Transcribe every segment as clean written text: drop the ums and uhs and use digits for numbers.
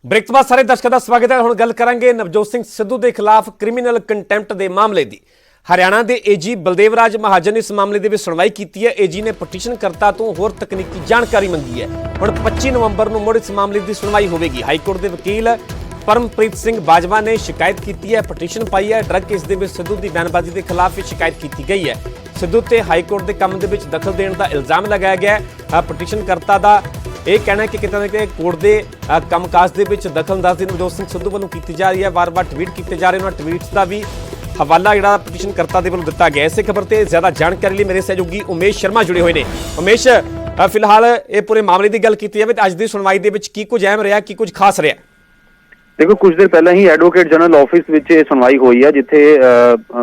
Break तो बाद सारे दर्शकों का स्वागत है। हुण गल करांगे नवजोत सिंह सिद्धू के खिलाफ क्रिमिनल कंटैंप्ट के मामले की। हरियाणा के एजी बलदेव राज महाजन ने इस मामले की सुनवाई की है। एजी ने पटिशनकर्ता तो होर तकनीकी जानकारी मंगी है। हुण 25 नवंबर को मुड़ इस मामले की सुनवाई होगी। हाईकोर्ट के वकील परमप्रीत सिंह बाजवा ने शिकायत की है, पटिशन पाई है। ड्रग केस के सिद्धू की बयानबाजी के खिलाफ ये शिकायत की गई है। सिद्धू ते हाईकोर्ट के काम के दखल देने का इल्जाम लगाया गया है। पटिशनकर्ता का यह कहना है कि कितना कि कोर्ट के कामकाज के दखलअंदाजी नवजोत सिंह सिद्धू वालों की जा रही है। बार बार ट्वीट किए जा रहे हैं। उन्होंने ट्वीट्स का भी हवाला जो पटिशनकर्ता के वालों दिता गया। इस खबर से ज्यादा जानकारी लिए मेरे सहयोगी उमेश शर्मा जुड़े हुए हैं। उमेश, फिलहाल ये पूरे मामले की गल की जाए तो अज की सुनवाई की कुछ अहम रहा, की कुछ खास रहा? देखो, कुछ देर पहले ही एडवोकेट जनरल ऑफिस में सुनवाई हुई है, जिथे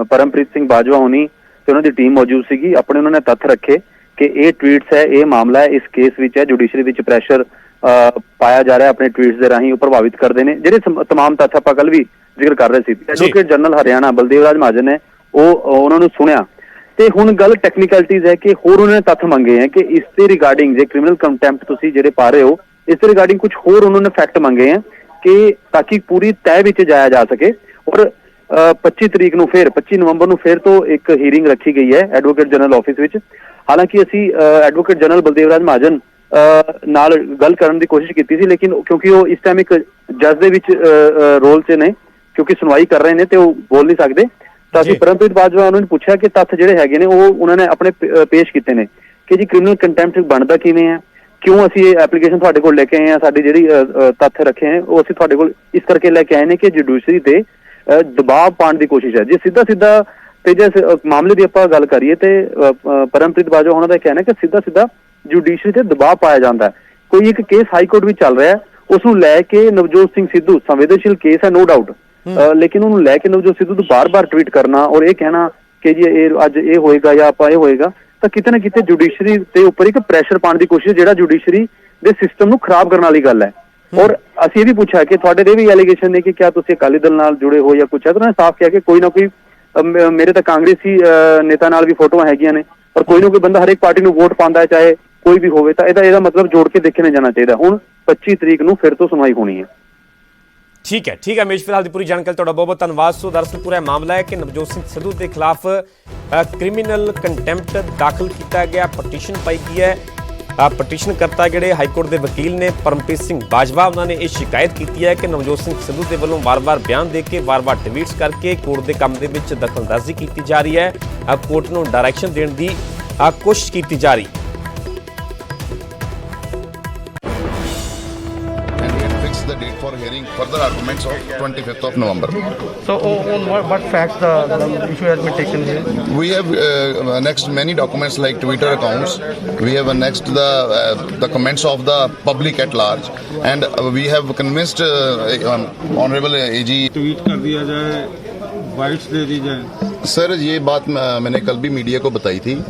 परमप्रीत सिंह बाजवा होनी ते उन्होंने टीम मौजूद सी। अपने उन्होंने तथ्य रखे कि ये ट्वीट्स है, ये मामला है, इस केस विच है, जुडिशरी विच प्रैशर पाया जा रहा है, अपने ट्वीट्स के राही प्रभावित करते हैं। ਜਿਹੜੇ तमाम तथ्य ਆਪਾਂ कल भी जिक्र कर रहे थे। एडवोकेट जनरल हरियाणा बलदेव राज महाजन ने उन्होंने सुनिया ਤੇ ਹੁਣ ਗੱਲ ਟੈਕਨੀਕਲਿਟੀਜ਼ ਹੈ ਕਿ ਹੋਰ ਉਹਨਾਂ ਨੇ ਤੱਥ ਮੰਗੇ ਹੈ ਕਿ ਇਸ ਦੇ ਰਿਗਾਰਡਿੰਗ ਜੇ ਕ੍ਰਿਮੀਨਲ ਕੰਟੈਂਪਟ ਤੁਸੀਂ ਜਿਹੜੇ ਪਾ ਰਹੇ ਹੋ, ਇਸ ਦੇ ਰਿਗਾਰਡਿੰਗ ਕੁਝ ਹੋਰ ਉਹਨਾਂ ਨੇ ਫੈਕਟ ਮੰਗੇ ਹੈ कि ताकि पूरी तय विच जाया जा सके। और 25 तरीक ਨੂੰ फिर 25 नवंबर ਨੂੰ फिर तो एक हीयरिंग रखी गई है एडवोकेट जनरल ऑफिस विच। हालांकि असी एडवोकेट जनरल बलदेव राज महाजन नाल गल करन दी कोशिश की थी, लेकिन क्योंकि वो इस टाइम एक जज दे विच रोल च ने, क्योंकि सुनवाई कर रहे हैं तो वो बोल नहीं सकते। तो असीं परमप्रीत बाजवा उन्होंने पूछा कि तत्थ जिहड़े हैगे ने वो उन्होंने अपने पेश किए ने कि जी क्रिमिनल कंटैंप्ट बनता किवें है, क्यों असी ये एप्लीकेशन तुहाडे कोल लेके आए हैं, साडी जिहड़ी तथ्य रखे हैं वो असी तुहाडे कोल इस करके लेके आए हैं कि जुडिशरी ते दबाव पाने की कोशिश है। जे सीधा सीधा ते जे मामले की आपां गल करिए ते परमप्रीत बाजवा उन्हां दा कहना है कि सीधा सीधा जुडिशरी ते दबाव पाया जाता है। कोई एक केस हाईकोर्ट में चल रहा है, उसनूं लैके नवजोत सिंह सिद्धू संवेदनशील केस है, नो डाउट, लेकिन उन्होंने लैके नवजोत सिद्धू तो बार बार ट्वीट करना और ये कहना कि जी ये अज ये होएगा या आपा ये होएगा, तो किते ना किते जुडिशरी के उपर एक प्रैशर पाने की कोशिश, जिहड़ा जुडिशरी के सिस्टम नूं खराब करने वाली गल है। और असीं ये भी पूछा कि तुहाडे दे भी एलीगेशन ने कि क्या तुसीं अकाली दल नाल जुड़े हो या कुछ है, तो उन्होंने साफ किया कि कोई ना कोई मेरे तो कांग्रेसी नेता नाल भी फोटोआं हैगियां ने और कोई ना कोई बंदा हर एक पार्टी नूं वोट पांदा है, चाहे कोई भी होवे, तो इहदा मतलब जोड़ के देखे जाना चाहिए। हुण 25 तरीक नूं फिर तो सुनवाई होनी है। ठीक है उमेश, फिलहाल की पूरी जानकारी बहुत बहुत धन्यवाद। सो दरअसल पूरा मामला है कि नवजोत सिंह सिद्धू के खिलाफ क्रिमिनल कंटैंप्ट दाखिल किया गया, पटिशन पाई गई है। पटिशनकर्ता जोड़े हाईकोर्ट के वकील ने परमप्रीत सिंह बाजवा, उन्होंने ये शिकायत की है कि नवजोत सिंह सिद्धू के वालों बार बार बयान दे के बार बार ट्वीट्स करके कोर्ट के काम के दखलअंदाजी की जा रही है, कोर्ट को डायरैक्शन देने की कोशिश की जा रही। The date for hearing further arguments of 25th of November. So on what facts the issue has been taken here? We have annexed many documents like Twitter accounts. We have annexed the comments of the public at large, and we have convinced Honorable AG. Tweet कर दिया जाए, bytes दे दी जाए। Sir, ये बात मैंने कल भी media को बताई थी।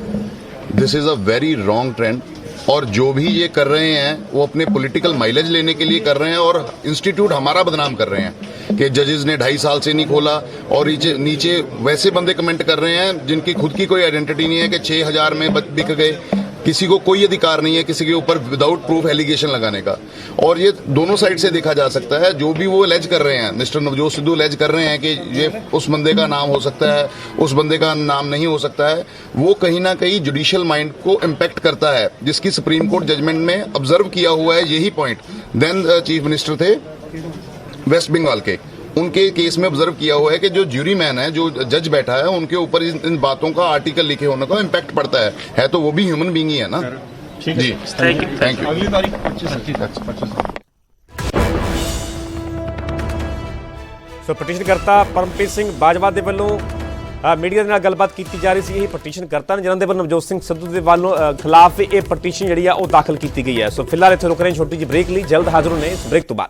This is a very wrong trend, और जो भी ये कर रहे हैं वो अपने पॉलिटिकल माइलेज लेने के लिए कर रहे हैं और इंस्टीट्यूट हमारा बदनाम कर रहे हैं कि जजेस ने 2.5 साल से नहीं खोला। और नीचे वैसे बंदे कमेंट कर रहे हैं जिनकी खुद की कोई आइडेंटिटी नहीं है कि 6,000 में बिक गए। किसी को कोई अधिकार नहीं है किसी के ऊपर विदाउट प्रूफ एलिगेशन लगाने का। और ये दोनों साइड से देखा जा सकता है। जो भी वो एलेज कर रहे हैं, मिस्टर नवजोत सिद्धू एलेज कर रहे हैं कि ये उस बंदे का नाम हो सकता है, उस बंदे का नाम नहीं हो सकता है, वो कहीं ना कहीं जुडिशियल माइंड को इम्पैक्ट करता है, जिसकी सुप्रीम कोर्ट जजमेंट में ऑब्जर्व किया हुआ है यही पॉइंट। देन चीफ मिनिस्टर थे वेस्ट बंगाल के, उनके केस में ऑब्जर्व किया हुआ है कि जो ज्यूरी मैन है, जो जज बैठा है, उनके ऊपर इन बातों का आर्टिकल लिखे होने का इम्पैक्ट पड़ता है तो वो भी ह्यूमन बीइंग ही है ना। जी, थैंक यू। अगली तारीख 25। सो पटिशनकर्ता परमप्रीत सिंह बाजवा के वालों मीडिया के नाल गलबात की जा रही थी। यही पटिशनकर्ता ने जिन्होंने वालों नवजोत सिंह सिद्धू के वालों खिलाफ ये पटिशन जी दाखिल की गई है। सो फिलहाल इतने रुक रहे हैं, छोटी जी ब्रेक ली, जल्द हाजिर होने इस ब्रेक तो बाद।